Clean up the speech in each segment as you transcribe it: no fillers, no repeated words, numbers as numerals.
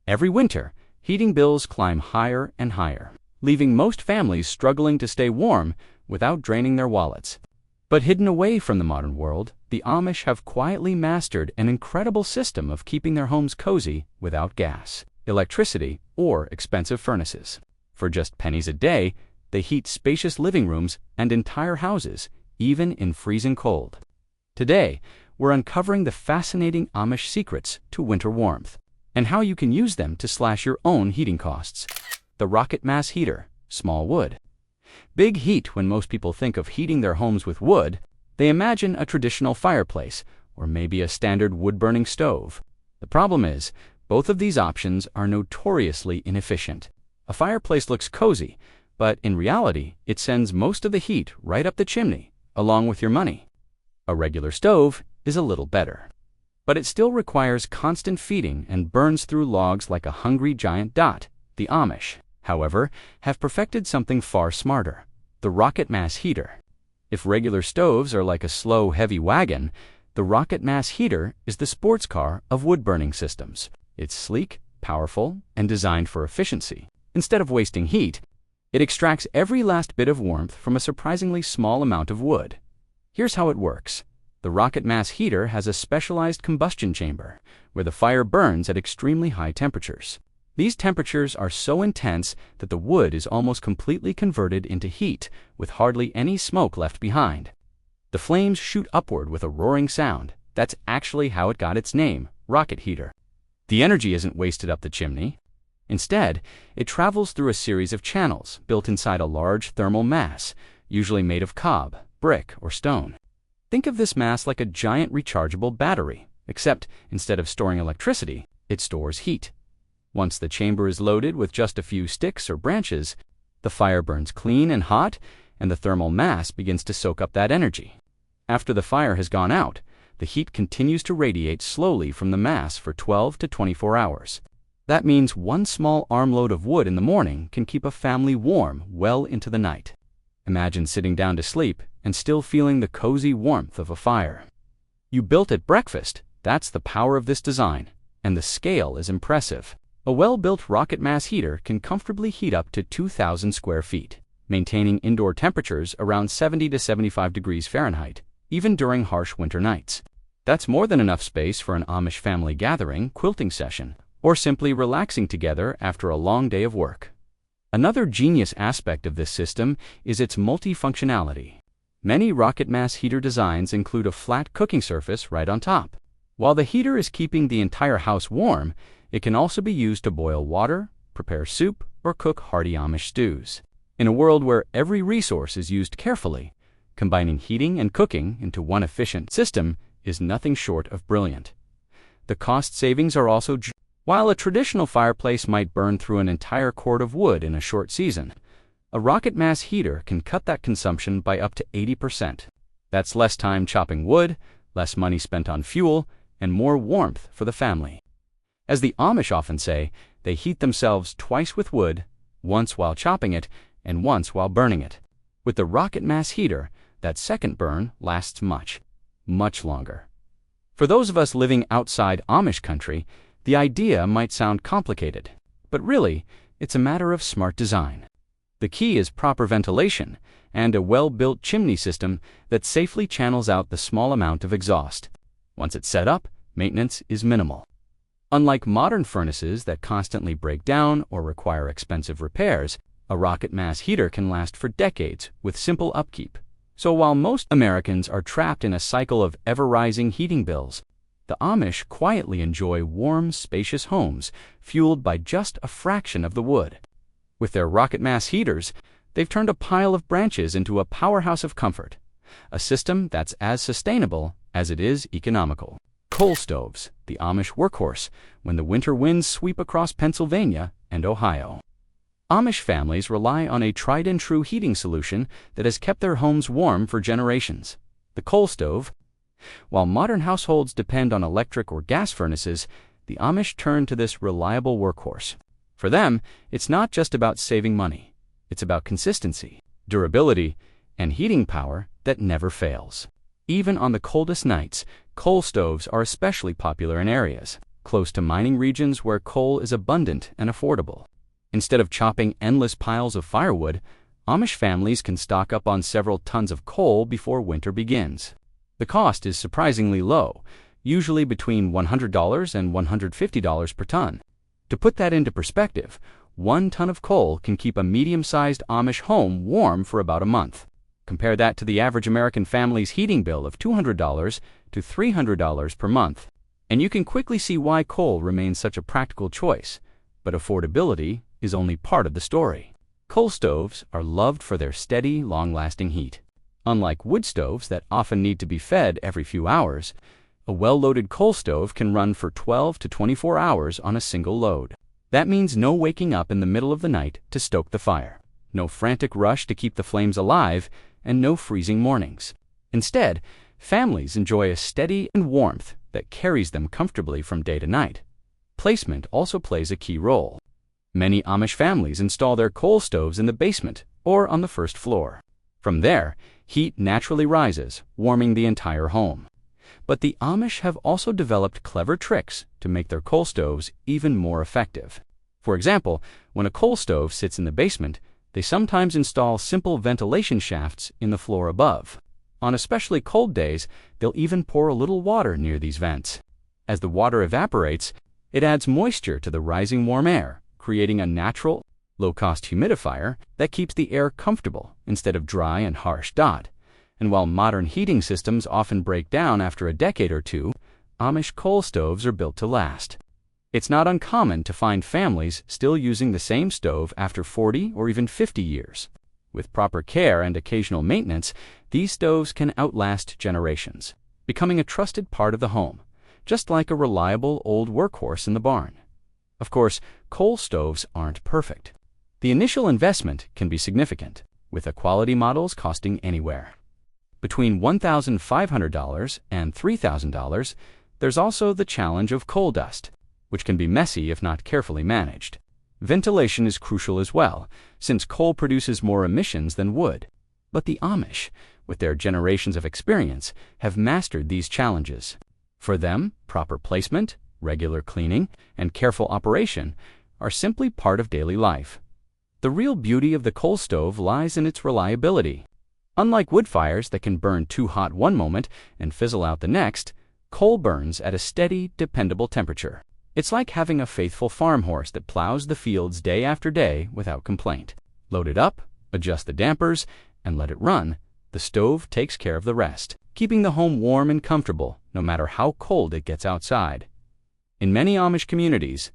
Every winter, heating bills climb higher and higher, leaving most families struggling to stay warm without draining their wallets. But hidden away from the modern world, the Amish have quietly mastered an incredible system of keeping their homes cozy without gas, electricity, or expensive furnaces. For just pennies a day, they heat spacious living rooms and entire houses, even in freezing cold. Today, we're uncovering the fascinating Amish secrets to winter warmth, and how you can use them to slash your own heating costs. The rocket mass heater, small wood. Big heat. When most people think of heating their homes with wood, they imagine a traditional fireplace, or maybe a standard wood-burning stove. The problem is, both of these options are notoriously inefficient. A fireplace looks cozy, but in reality, it sends most of the heat right up the chimney, along with your money. A regular stove is a little better, but it still requires constant feeding and burns through logs like a hungry giant. The Amish, however, have perfected something far smarter: the rocket mass heater. If regular stoves are like a slow, heavy wagon, the rocket mass heater is the sports car of wood-burning systems. It's sleek, powerful, and designed for efficiency. Instead of wasting heat, it extracts every last bit of warmth from a surprisingly small amount of wood. Here's how it works. The rocket mass heater has a specialized combustion chamber, where the fire burns at extremely high temperatures. These temperatures are so intense that the wood is almost completely converted into heat, with hardly any smoke left behind. The flames shoot upward with a roaring sound. That's actually how it got its name, rocket heater. The energy isn't wasted up the chimney. Instead, it travels through a series of channels built inside a large thermal mass, usually made of cob, brick, or stone. Think of this mass like a giant rechargeable battery, except instead of storing electricity, it stores heat. Once the chamber is loaded with just a few sticks or branches, the fire burns clean and hot, and the thermal mass begins to soak up that energy. After the fire has gone out, the heat continues to radiate slowly from the mass for 12 to 24 hours. That means one small armload of wood in the morning can keep a family warm well into the night. Imagine sitting down to sleep and still feeling the cozy warmth of a fire. You built at breakfast. That's the power of this design, and the scale is impressive. A well-built rocket mass heater can comfortably heat up to 2,000 square feet, maintaining indoor temperatures around 70 to 75 degrees Fahrenheit, even during harsh winter nights. That's more than enough space for an Amish family gathering, quilting session, or simply relaxing together after a long day of work. Another genius aspect of this system is its multifunctionality. Many rocket mass heater designs include a flat cooking surface right on top. While the heater is keeping the entire house warm, it can also be used to boil water, prepare soup, or cook hearty Amish stews. In a world where every resource is used carefully, combining heating and cooking into one efficient system is nothing short of brilliant. The cost savings are also while a traditional fireplace might burn through an entire cord of wood in a short season, a rocket mass heater can cut that consumption by up to 80%. That's less time chopping wood, less money spent on fuel, and more warmth for the family. As the Amish often say, they heat themselves twice with wood, once while chopping it, and once while burning it. With the rocket mass heater, that second burn lasts much, much longer. For those of us living outside Amish country, the idea might sound complicated, but really, it's a matter of smart design. The key is proper ventilation and a well-built chimney system that safely channels out the small amount of exhaust. Once it's set up, maintenance is minimal. Unlike modern furnaces that constantly break down or require expensive repairs, a rocket mass heater can last for decades with simple upkeep. So while most Americans are trapped in a cycle of ever-rising heating bills, the Amish quietly enjoy warm, spacious homes fueled by just a fraction of the wood. With their rocket mass heaters, they've turned a pile of branches into a powerhouse of comfort, a system that's as sustainable as it is economical. Coal stoves, the Amish workhorse, when the winter winds sweep across Pennsylvania and Ohio. Amish families rely on a tried-and-true heating solution that has kept their homes warm for generations: the coal stove. While modern households depend on electric or gas furnaces, the Amish turn to this reliable workhorse. For them, it's not just about saving money. It's about consistency, durability, and heating power that never fails. Even on the coldest nights, coal stoves are especially popular in areas close to mining regions where coal is abundant and affordable. Instead of chopping endless piles of firewood, Amish families can stock up on several tons of coal before winter begins. The cost is surprisingly low, usually between $100 and $150 per ton. To put that into perspective, 1 ton of coal can keep a medium-sized Amish home warm for about a month. Compare that to the average American family's heating bill of $200 to $300 per month, and you can quickly see why coal remains such a practical choice. But affordability is only part of the story. Coal stoves are loved for their steady, long-lasting heat. Unlike wood stoves that often need to be fed every few hours, a well-loaded coal stove can run for 12 to 24 hours on a single load. That means no waking up in the middle of the night to stoke the fire, no frantic rush to keep the flames alive, and no freezing mornings. Instead, families enjoy a steady and warmth that carries them comfortably from day to night. Placement also plays a key role. Many Amish families install their coal stoves in the basement or on the first floor. From there, heat naturally rises, warming the entire home. But the Amish have also developed clever tricks to make their coal stoves even more effective. For example, when a coal stove sits in the basement, they sometimes install simple ventilation shafts in the floor above. On especially cold days, they'll even pour a little water near these vents. As the water evaporates, it adds moisture to the rising warm air, creating a natural, low-cost humidifier that keeps the air comfortable instead of dry and harsh. And while modern heating systems often break down after a decade or two, Amish coal stoves are built to last. It's not uncommon to find families still using the same stove after 40 or even 50 years. With proper care and occasional maintenance, these stoves can outlast generations, becoming a trusted part of the home, just like a reliable old workhorse in the barn. Of course, coal stoves aren't perfect. The initial investment can be significant, with quality models costing anywhere between $1,500 and $3,000. There's also the challenge of coal dust, which can be messy if not carefully managed. Ventilation is crucial as well, since coal produces more emissions than wood. But the Amish, with their generations of experience, have mastered these challenges. For them, proper placement, regular cleaning, and careful operation are simply part of daily life. The real beauty of the coal stove lies in its reliability. Unlike wood fires that can burn too hot one moment and fizzle out the next, coal burns at a steady, dependable temperature. It's like having a faithful farm horse that plows the fields day after day without complaint. Load it up, adjust the dampers, and let it run. The stove takes care of the rest, keeping the home warm and comfortable no matter how cold it gets outside. In many Amish communities,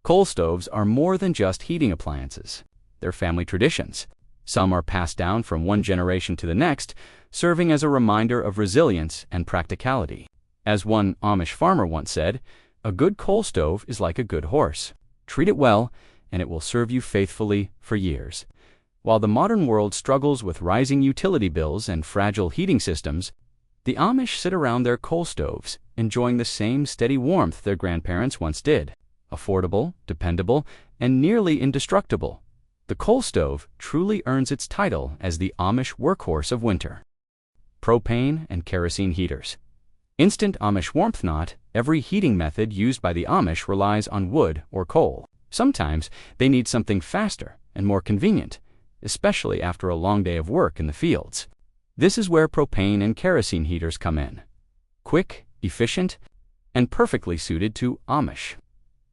coal stoves are more than just heating appliances. They're family traditions. Some are passed down from one generation to the next, serving as a reminder of resilience and practicality. As one Amish farmer once said, "A good coal stove is like a good horse. Treat it well, and it will serve you faithfully for years." While the modern world struggles with rising utility bills and fragile heating systems, the Amish sit around their coal stoves, enjoying the same steady warmth their grandparents once did. Affordable, dependable, and nearly indestructible, the coal stove truly earns its title as the Amish workhorse of winter. Propane and kerosene heaters. Instant Amish warmth. Not every heating method used by the Amish relies on wood or coal. Sometimes they need something faster and more convenient, especially after a long day of work in the fields. This is where propane and kerosene heaters come in. Quick, efficient, and perfectly suited to Amish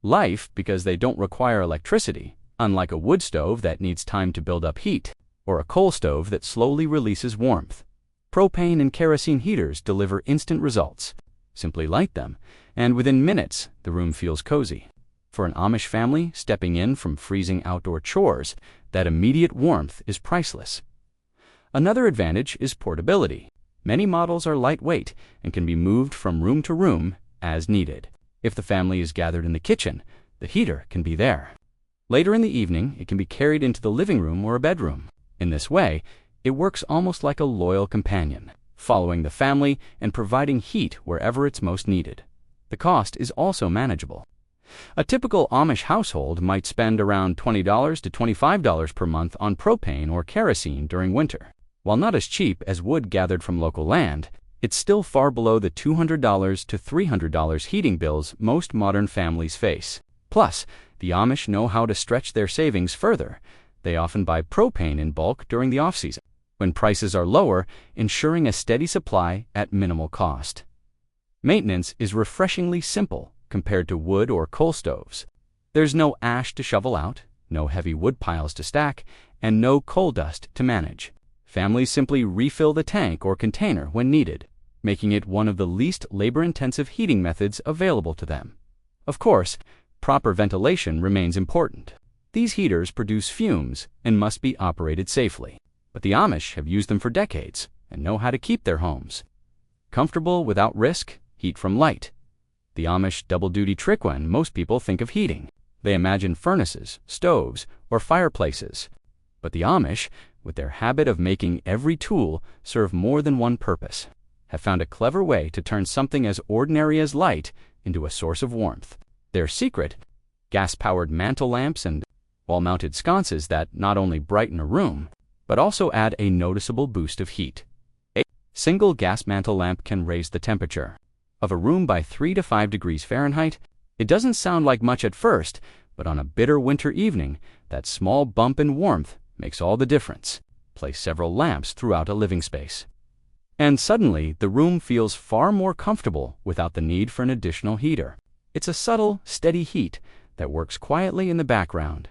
life because they don't require electricity, unlike a wood stove that needs time to build up heat, or a coal stove that slowly releases warmth. Propane and kerosene heaters deliver instant results. Simply light them, and within minutes, the room feels cozy. For an Amish family stepping in from freezing outdoor chores, that immediate warmth is priceless. Another advantage is portability. Many models are lightweight and can be moved from room to room as needed. If the family is gathered in the kitchen, the heater can be there. Later in the evening, it can be carried into the living room or a bedroom. In this way, it works almost like a loyal companion, following the family and providing heat wherever it's most needed. The cost is also manageable. A typical Amish household might spend around $20 to $25 per month on propane or kerosene during winter. While not as cheap as wood gathered from local land, It's still far below the $200 to $300 heating bills most modern families face. Plus, the Amish know how to stretch their savings further. They often buy propane in bulk during the off-season, when prices are lower, ensuring a steady supply at minimal cost. Maintenance is refreshingly simple compared to wood or coal stoves. There's no ash to shovel out, no heavy wood piles to stack, and no coal dust to manage. Families simply refill the tank or container when needed, making it one of the least labor-intensive heating methods available to them. Of course, proper ventilation remains important. These heaters produce fumes and must be operated safely, but the Amish have used them for decades and know how to keep their homes comfortable without risk. Heat from light. The Amish double-duty trick when most people think of heating. They imagine furnaces, stoves, or fireplaces. But the Amish, with their habit of making every tool serve more than one purpose, have found a clever way to turn something as ordinary as light into a source of warmth. Their secret: gas-powered mantle lamps and wall-mounted sconces that not only brighten a room, but also add a noticeable boost of heat. A single gas mantle lamp can raise the temperature of a room by 3 to 5 degrees Fahrenheit. It doesn't sound like much at first, but on a bitter winter evening, that small bump in warmth makes all the difference. Place several lamps throughout a living space, and suddenly the room feels far more comfortable without the need for an additional heater. It's a subtle, steady heat that works quietly in the background.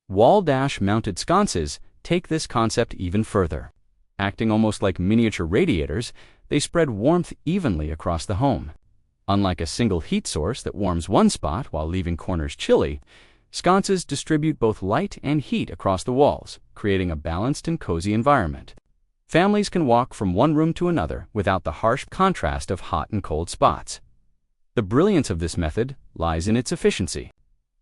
Wall-mounted sconces take this concept even further. Acting almost like miniature radiators, they spread warmth evenly across the home. Unlike a single heat source that warms one spot while leaving corners chilly, sconces distribute both light and heat across the walls, creating a balanced and cozy environment. Families can walk from one room to another without the harsh contrast of hot and cold spots. The brilliance of this method lies in its efficiency.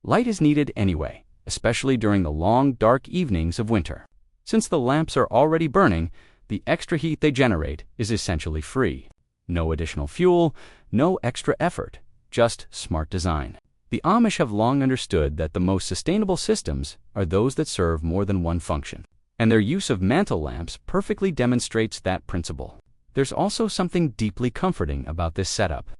Light is needed anyway, especially during the long, dark evenings of winter. Since the lamps are already burning, the extra heat they generate is essentially free. No additional fuel, no extra effort, just smart design. The Amish have long understood that the most sustainable systems are those that serve more than one function, and their use of mantle lamps perfectly demonstrates that principle. There's also something deeply comforting about this setup.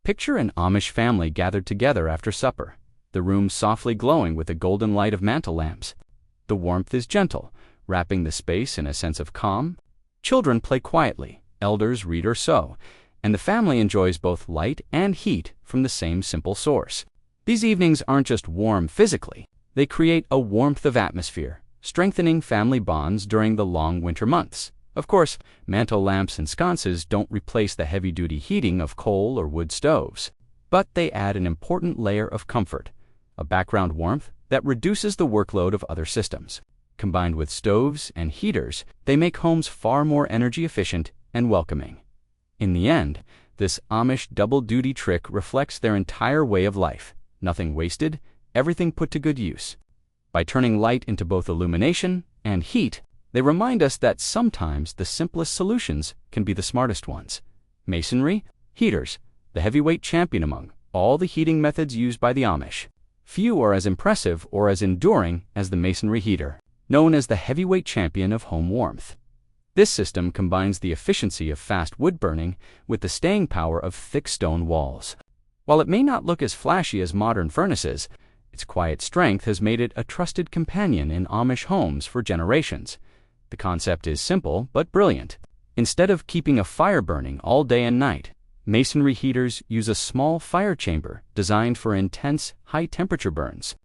Picture an Amish family gathered together after supper, the room softly glowing with the golden light of mantle lamps. The warmth is gentle, wrapping the space in a sense of calm. Children play quietly, elders read or sew, and the family enjoys both light and heat from the same simple source. These evenings aren't just warm physically, they create a warmth of atmosphere, strengthening family bonds during the long winter months. Of course, mantle lamps and sconces don't replace the heavy-duty heating of coal or wood stoves, but they add an important layer of comfort, a background warmth that reduces the workload of other systems. Combined with stoves and heaters, they make homes far more energy efficient and welcoming. In the end, this Amish double-duty trick reflects their entire way of life. Nothing wasted, everything put to good use. By turning light into both illumination and heat, they remind us that sometimes the simplest solutions can be the smartest ones. Masonry, heaters, the heavyweight champion among all the heating methods used by the Amish. Few are as impressive or as enduring as the masonry heater, known as the heavyweight champion of home warmth. This system combines the efficiency of fast wood burning with the staying power of thick stone walls. While it may not look as flashy as modern furnaces, its quiet strength has made it a trusted companion in Amish homes for generations. The concept is simple but brilliant. Instead of keeping a fire burning all day and night, masonry heaters use a small fire chamber designed for intense, high-temperature burns.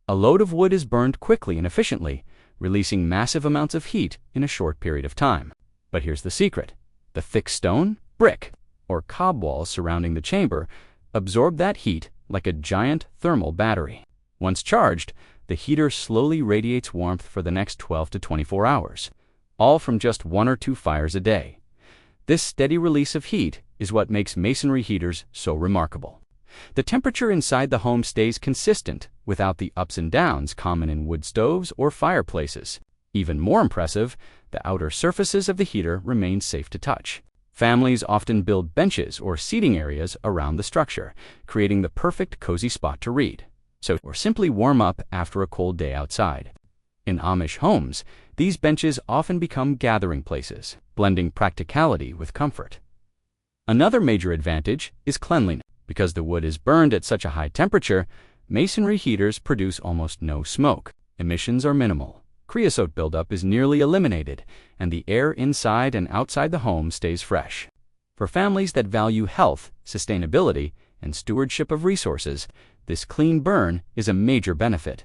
A load of wood is burned quickly and efficiently, releasing massive amounts of heat in a short period of time. But here's the secret. The thick stone, brick, or cob walls surrounding the chamber absorb that heat like a giant thermal battery. Once charged, the heater slowly radiates warmth for the next 12 to 24 hours, all from just 1 or 2 fires a day. This steady release of heat is what makes masonry heaters so remarkable. The temperature inside the home stays consistent without the ups and downs common in wood stoves or fireplaces. Even more impressive, the outer surfaces of the heater remain safe to touch. Families often build benches or seating areas around the structure, creating the perfect cozy spot to read, or simply warm up after a cold day outside. In Amish homes, these benches often become gathering places, blending practicality with comfort. Another major advantage is cleanliness. Because the wood is burned at such a high temperature, masonry heaters produce almost no smoke. Emissions are minimal. Creosote buildup is nearly eliminated, and the air inside and outside the home stays fresh. For families that value health, sustainability, and stewardship of resources, this clean burn is a major benefit.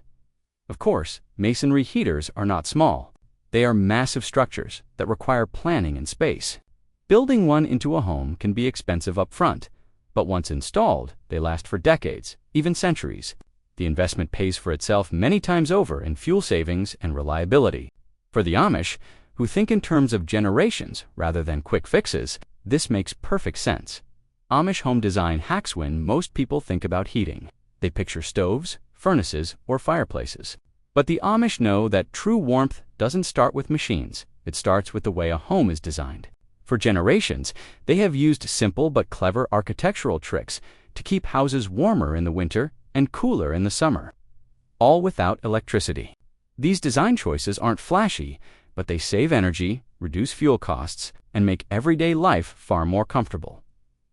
Of course, masonry heaters are not small. They are massive structures that require planning and space. Building one into a home can be expensive up front, but once installed, they last for decades, even centuries. The investment pays for itself many times over in fuel savings and reliability. For the Amish, who think in terms of generations rather than quick fixes, this makes perfect sense. Amish home design hacks when most people think about heating. They picture stoves, furnaces, or fireplaces. But the Amish know that true warmth doesn't start with machines. It starts with the way a home is designed. For generations, they have used simple but clever architectural tricks to keep houses warmer in the winter and cooler in the summer, all without electricity. These design choices aren't flashy, but they save energy, reduce fuel costs, and make everyday life far more comfortable.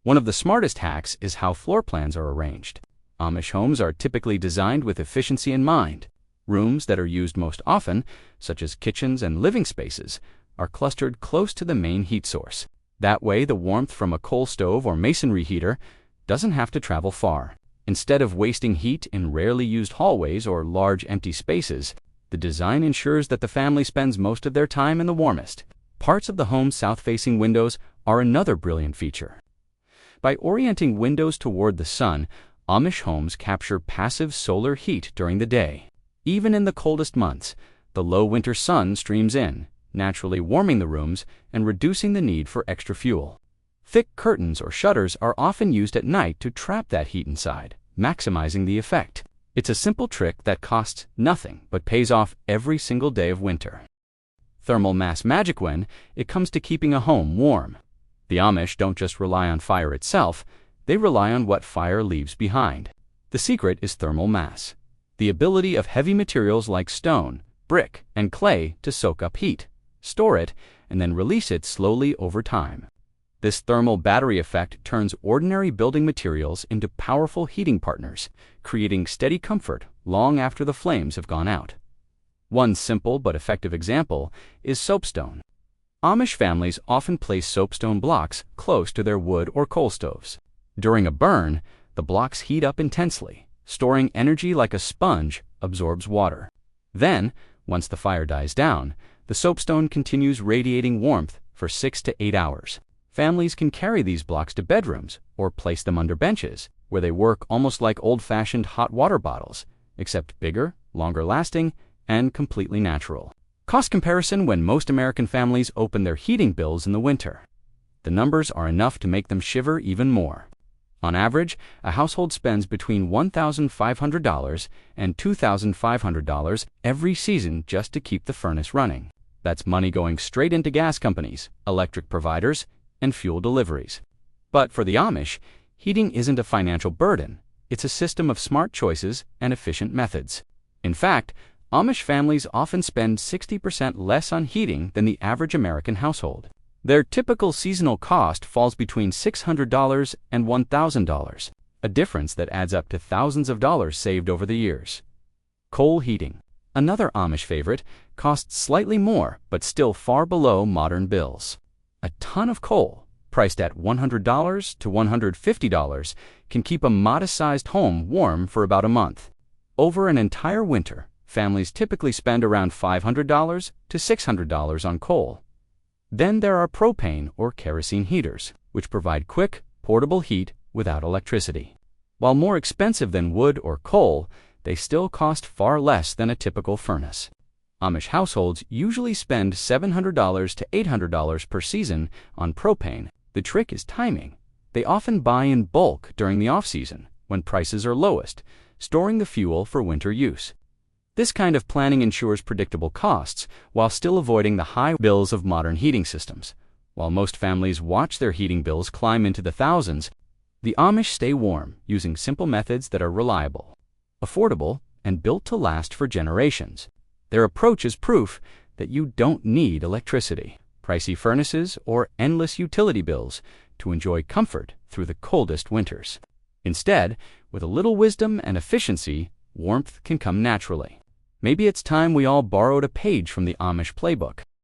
One of the smartest hacks is how floor plans are arranged. Amish homes are typically designed with efficiency in mind. Rooms that are used most often, such as kitchens and living spaces, are clustered close to the main heat source. That way, the warmth from a coal stove or masonry heater doesn't have to travel far. Instead of wasting heat in rarely used hallways or large empty spaces, the design ensures that the family spends most of their time in the warmest. Parts of the home's south-facing windows are another brilliant feature. By orienting windows toward the sun, Amish homes capture passive solar heat during the day. Even in the coldest months, the low winter sun streams in, naturally warming the rooms and reducing the need for extra fuel. Thick curtains or shutters are often used at night to trap that heat inside, maximizing the effect. It's a simple trick that costs nothing but pays off every single day of winter. Thermal mass magic when it comes to keeping a home warm. The Amish don't just rely on fire itself, they rely on what fire leaves behind. The secret is thermal mass, the ability of heavy materials like stone, brick, and clay to soak up heat, store it, and then release it slowly over time. This thermal battery effect turns ordinary building materials into powerful heating partners, creating steady comfort long after the flames have gone out. One simple but effective example is soapstone. Amish families often place soapstone blocks close to their wood or coal stoves. During a burn, the blocks heat up intensely, storing energy like a sponge absorbs water. Then, once the fire dies down, the soapstone continues radiating warmth for 6 to 8 hours. Families can carry these blocks to bedrooms or place them under benches, where they work almost like old-fashioned hot water bottles, except bigger, longer lasting, and completely natural. Cost comparison when most American families open their heating bills in the winter. The numbers are enough to make them shiver even more. On average, a household spends between $1,500 and $2,500 every season just to keep the furnace running. That's money going straight into gas companies, electric providers, and fuel deliveries. But for the Amish, heating isn't a financial burden. It's a system of smart choices and efficient methods. In fact, Amish families often spend 60% less on heating than the average American household. Their typical seasonal cost falls between $600 and $1,000, a difference that adds up to thousands of dollars saved over the years. Coal heating, another Amish favorite, costs slightly more but still far below modern bills. A ton of coal, priced at $100 to $150, can keep a modest-sized home warm for about a month. Over an entire winter, families typically spend around $500 to $600 on coal. Then there are propane or kerosene heaters, which provide quick, portable heat without electricity. While more expensive than wood or coal, they still cost far less than a typical furnace. Amish households usually spend $700 to $800 per season on propane. The trick is timing. They often buy in bulk during the off-season, when prices are lowest, storing the fuel for winter use. This kind of planning ensures predictable costs while still avoiding the high bills of modern heating systems. While most families watch their heating bills climb into the thousands, the Amish stay warm using simple methods that are reliable, affordable, and built to last for generations. Their approach is proof that you don't need electricity, pricey furnaces, or endless utility bills to enjoy comfort through the coldest winters. Instead, with a little wisdom and efficiency, warmth can come naturally. Maybe it's time we all borrowed a page from the Amish playbook.